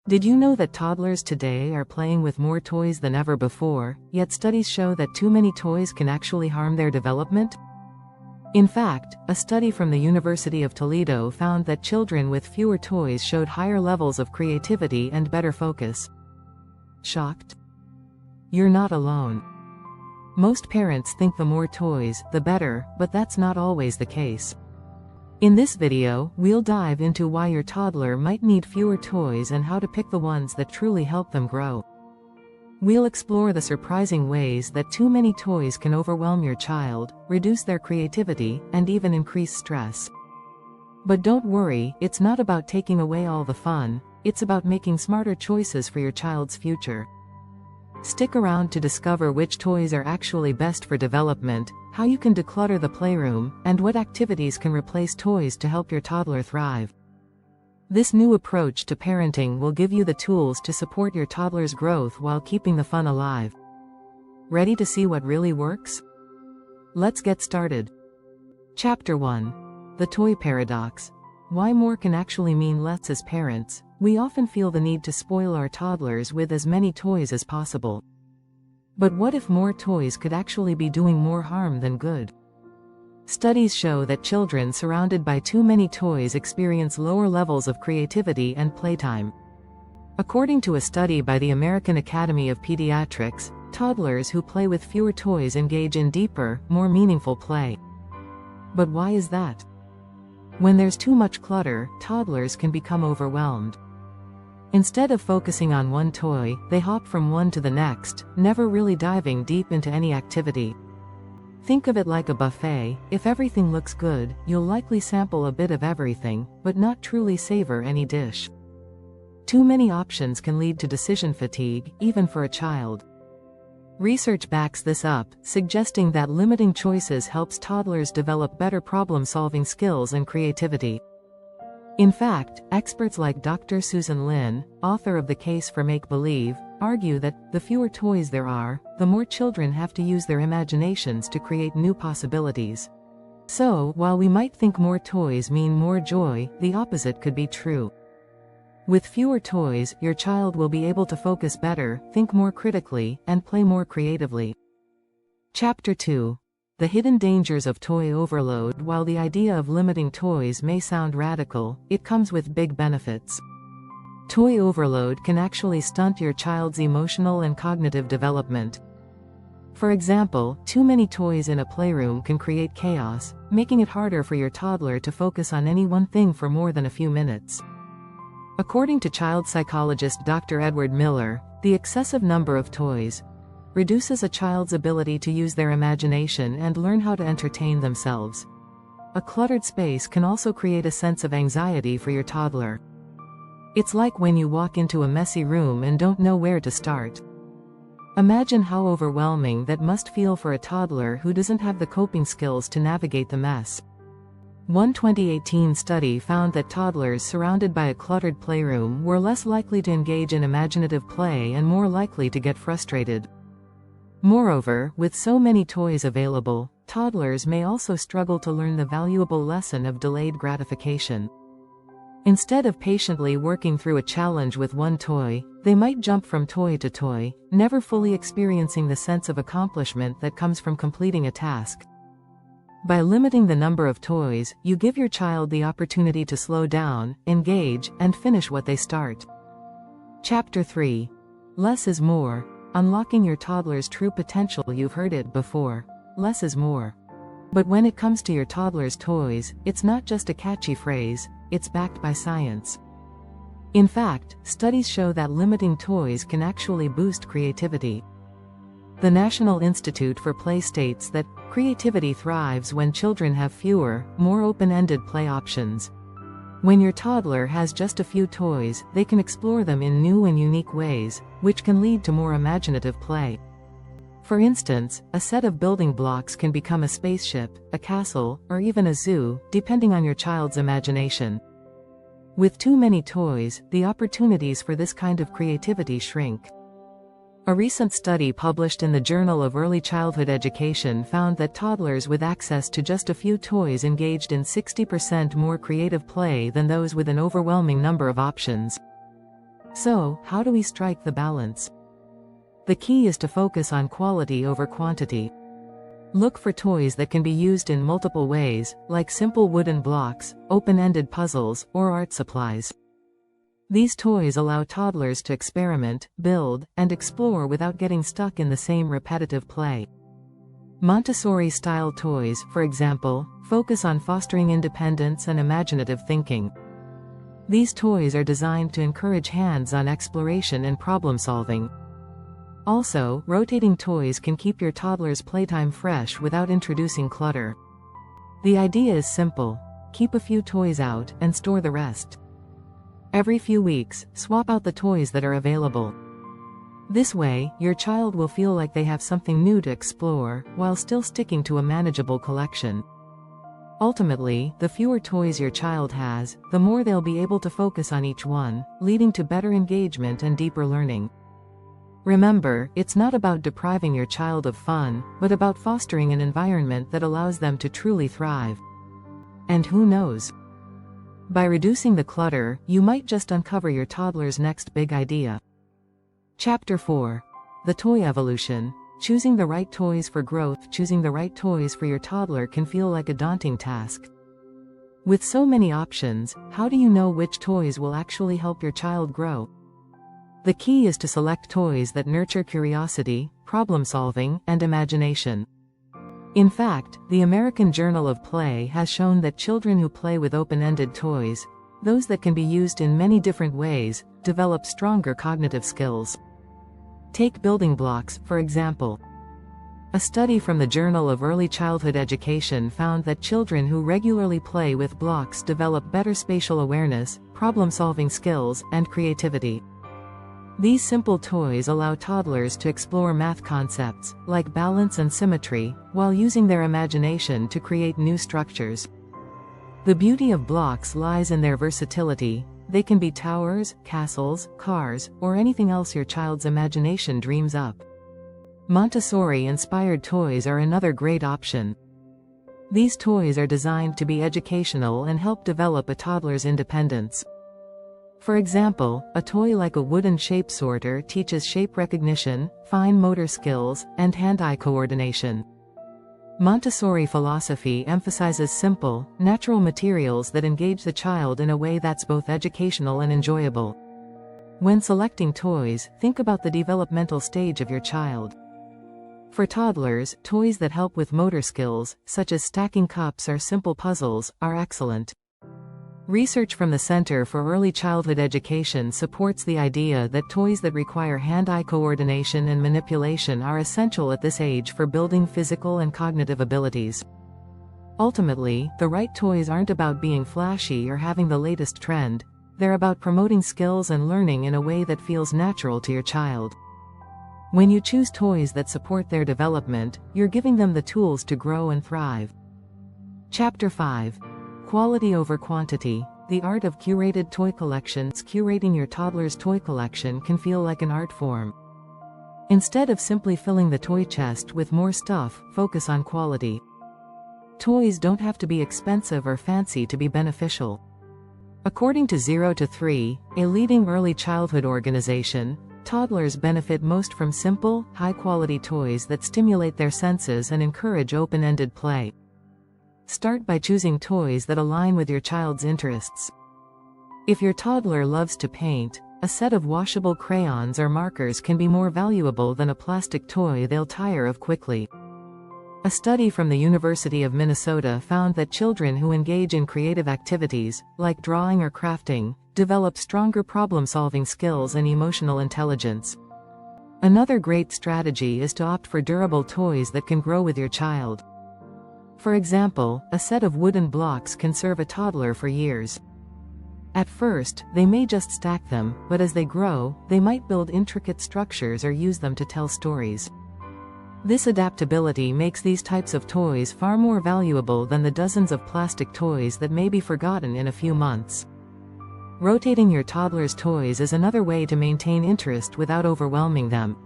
Did you know that toddlers today are playing with more toys than ever before, yet studies show that too many toys can actually harm their development? In fact, a study from the University of Toledo found that children with fewer toys showed higher levels of creativity and better focus. Shocked? You're not alone. Most parents think the more toys, the better, but that's not always the case. In this video, we'll dive into why your toddler might need fewer toys and how to pick the ones that truly help them grow. We'll explore the surprising ways that too many toys can overwhelm your child, reduce their creativity, and even increase stress. But don't worry, it's not about taking away all the fun, it's about making smarter choices for your child's future. Stick around to discover which toys are actually best for development, how you can declutter the playroom, and what activities can replace toys to help your toddler thrive. This new approach to parenting will give you the tools to support your toddler's growth while keeping the fun alive. Ready to see what really works? Let's get started. Chapter 1. The Toy Paradox. Why more can actually mean less. As parents, we often feel the need to spoil our toddlers with as many toys as possible. But what if more toys could actually be doing more harm than good? Studies show that children surrounded by too many toys experience lower levels of creativity and playtime. According to a study by the American Academy of Pediatrics, toddlers who play with fewer toys engage in deeper, more meaningful play. But why is that? When there's too much clutter, toddlers can become overwhelmed. Instead of focusing on one toy, they hop from one to the next, never really diving deep into any activity. Think of it like a buffet. If everything looks good, you'll likely sample a bit of everything, but not truly savor any dish. Too many options can lead to decision fatigue, even for a child. Research backs this up, suggesting that limiting choices helps toddlers develop better problem-solving skills and creativity. In fact, experts like Dr. Susan Lin, author of The Case for Make-Believe, argue that the fewer toys there are, the more children have to use their imaginations to create new possibilities. So, while we might think more toys mean more joy, the opposite could be true. With fewer toys, your child will be able to focus better, think more critically, and play more creatively. Chapter 2. The Hidden Dangers of Toy Overload. While the idea of limiting toys may sound radical, it comes with big benefits. Toy overload can actually stunt your child's emotional and cognitive development. For example, too many toys in a playroom can create chaos, making it harder for your toddler to focus on any one thing for more than a few minutes. According to child psychologist Dr. Edward Miller, the excessive number of toys reduces a child's ability to use their imagination and learn how to entertain themselves. A cluttered space can also create a sense of anxiety for your toddler. It's like when you walk into a messy room and don't know where to start. Imagine how overwhelming that must feel for a toddler who doesn't have the coping skills to navigate the mess. One 2018 study found that toddlers surrounded by a cluttered playroom were less likely to engage in imaginative play and more likely to get frustrated. Moreover, with so many toys available, toddlers may also struggle to learn the valuable lesson of delayed gratification. Instead of patiently working through a challenge with one toy, they might jump from toy to toy, never fully experiencing the sense of accomplishment that comes from completing a task. By limiting the number of toys, you give your child the opportunity to slow down, engage, and finish what they start. Chapter 3. Less is more. Unlocking your toddler's true potential. You've heard it before. Less is more. But when it comes to your toddler's toys, it's not just a catchy phrase, it's backed by science. In fact, studies show that limiting toys can actually boost creativity. The National Institute for Play states that creativity thrives when children have fewer, more open-ended play options. When your toddler has just a few toys, they can explore them in new and unique ways, which can lead to more imaginative play. For instance, a set of building blocks can become a spaceship, a castle, or even a zoo, depending on your child's imagination. With too many toys, the opportunities for this kind of creativity shrink. A recent study published in the Journal of Early Childhood Education found that toddlers with access to just a few toys engaged in 60% more creative play than those with an overwhelming number of options. So, how do we strike the balance? The key is to focus on quality over quantity. Look for toys that can be used in multiple ways, like simple wooden blocks, open-ended puzzles, or art supplies. These toys allow toddlers to experiment, build, and explore without getting stuck in the same repetitive play. Montessori-style toys, for example, focus on fostering independence and imaginative thinking. These toys are designed to encourage hands-on exploration and problem-solving. Also, rotating toys can keep your toddler's playtime fresh without introducing clutter. The idea is simple: keep a few toys out and store the rest. Every few weeks, swap out the toys that are available. This way, your child will feel like they have something new to explore, while still sticking to a manageable collection. Ultimately, the fewer toys your child has, the more they'll be able to focus on each one, leading to better engagement and deeper learning. Remember, it's not about depriving your child of fun, but about fostering an environment that allows them to truly thrive. And who knows? By reducing the clutter, you might just uncover your toddler's next big idea. Chapter 4. The Toy Evolution. Choosing the right toys for growth. Choosing the right toys for your toddler can feel like a daunting task. With so many options, how do you know which toys will actually help your child grow? The key is to select toys that nurture curiosity, problem-solving, and imagination. In fact, the American Journal of Play has shown that children who play with open-ended toys, those that can be used in many different ways, develop stronger cognitive skills. Take building blocks, for example. A study from the Journal of Early Childhood Education found that children who regularly play with blocks develop better spatial awareness, problem-solving skills, and creativity. These simple toys allow toddlers to explore math concepts, like balance and symmetry, while using their imagination to create new structures. The beauty of blocks lies in their versatility. They can be towers, castles, cars, or anything else your child's imagination dreams up. Montessori-inspired toys are another great option. These toys are designed to be educational and help develop a toddler's independence. For example, a toy like a wooden shape sorter teaches shape recognition, fine motor skills, and hand-eye coordination. Montessori philosophy emphasizes simple, natural materials that engage the child in a way that's both educational and enjoyable. When selecting toys, think about the developmental stage of your child. For toddlers, toys that help with motor skills, such as stacking cups or simple puzzles, are excellent. Research from the Center for Early Childhood Education supports the idea that toys that require hand-eye coordination and manipulation are essential at this age for building physical and cognitive abilities. Ultimately, the right toys aren't about being flashy or having the latest trend. They're about promoting skills and learning in a way that feels natural to your child. When you choose toys that support their development, you're giving them the tools to grow and thrive. Chapter 5. Quality over quantity. The art of curated toy collections. Curating your toddler's toy collection can feel like an art form. Instead of simply filling the toy chest with more stuff, focus on quality. Toys don't have to be expensive or fancy to be beneficial. According to 0 to 3, a leading early childhood organization, toddlers benefit most from simple, high-quality toys that stimulate their senses and encourage open-ended play. Start by choosing toys that align with your child's interests. If your toddler loves to paint, a set of washable crayons or markers can be more valuable than a plastic toy they'll tire of quickly. A study from the University of Minnesota found that children who engage in creative activities, like drawing or crafting, develop stronger problem-solving skills and emotional intelligence. Another great strategy is to opt for durable toys that can grow with your child. For example, a set of wooden blocks can serve a toddler for years. At first, they may just stack them, but as they grow, they might build intricate structures or use them to tell stories. This adaptability makes these types of toys far more valuable than the dozens of plastic toys that may be forgotten in a few months. Rotating your toddler's toys is another way to maintain interest without overwhelming them.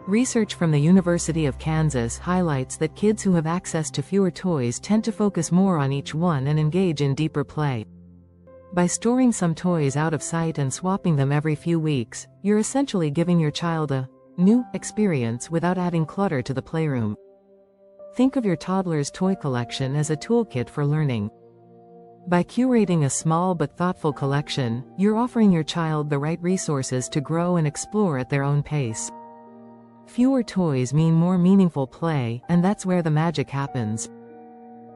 Research from the University of Kansas highlights that kids who have access to fewer toys tend to focus more on each one and engage in deeper play. By storing some toys out of sight and swapping them every few weeks, you're essentially giving your child a new experience without adding clutter to the playroom. Think of your toddler's toy collection as a toolkit for learning. By curating a small but thoughtful collection, you're offering your child the right resources to grow and explore at their own pace. Fewer toys mean more meaningful play, and that's where the magic happens.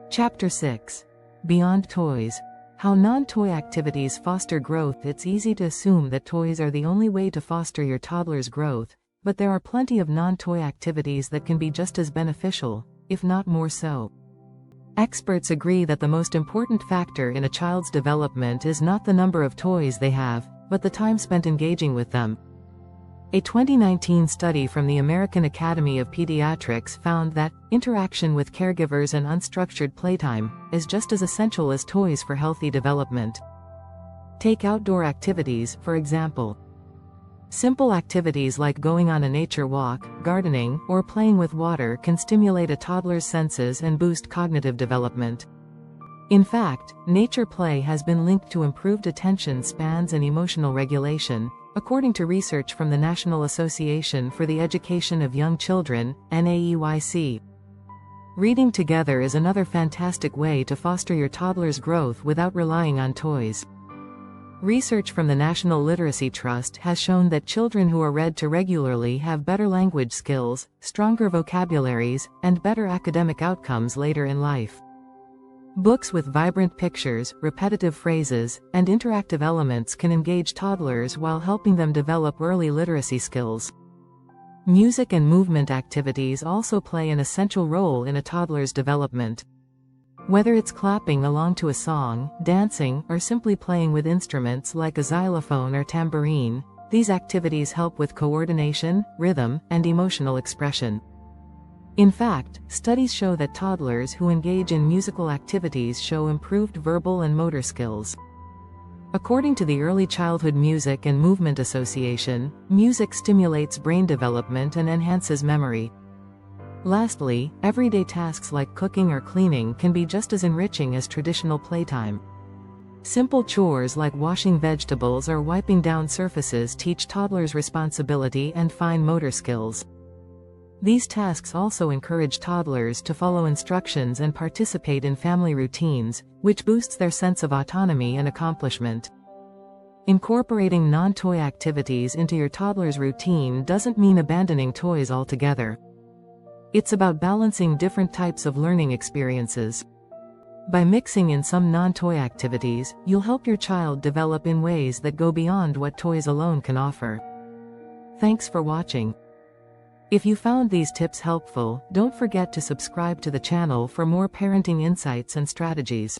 Chapter 6. Beyond Toys. How non-toy activities foster growth. It's easy to assume that toys are the only way to foster your toddler's growth, but there are plenty of non-toy activities that can be just as beneficial, if not more so. Experts agree that the most important factor in a child's development is not the number of toys they have, but the time spent engaging with them. A 2019 study from the American Academy of Pediatrics found that interaction with caregivers and unstructured playtime is just as essential as toys for healthy development. Take outdoor activities, for example. Simple activities like going on a nature walk, gardening, or playing with water can stimulate a toddler's senses and boost cognitive development. In fact, nature play has been linked to improved attention spans and emotional regulation, according to research from the National Association for the Education of Young Children, NAEYC. Reading together is another fantastic way to foster your toddler's growth without relying on toys. Research from the National Literacy Trust has shown that children who are read to regularly have better language skills, stronger vocabularies, and better academic outcomes later in life. Books with vibrant pictures, repetitive phrases, and interactive elements can engage toddlers while helping them develop early literacy skills. Music and movement activities also play an essential role in a toddler's development. Whether it's clapping along to a song, dancing, or simply playing with instruments like a xylophone or tambourine, these activities help with coordination, rhythm, and emotional expression. In fact, studies show that toddlers who engage in musical activities show improved verbal and motor skills. According to the Early Childhood Music and Movement Association, music stimulates brain development and enhances memory. Lastly, everyday tasks like cooking or cleaning can be just as enriching as traditional playtime. Simple chores like washing vegetables or wiping down surfaces teach toddlers responsibility and fine motor skills. These tasks also encourage toddlers to follow instructions and participate in family routines, which boosts their sense of autonomy and accomplishment. Incorporating non-toy activities into your toddler's routine doesn't mean abandoning toys altogether. It's about balancing different types of learning experiences. By mixing in some non-toy activities, you'll help your child develop in ways that go beyond what toys alone can offer. Thanks for watching. If you found these tips helpful, don't forget to subscribe to the channel for more parenting insights and strategies.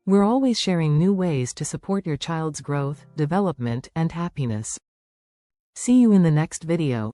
We're always sharing new ways to support your child's growth, development, and happiness. See you in the next video.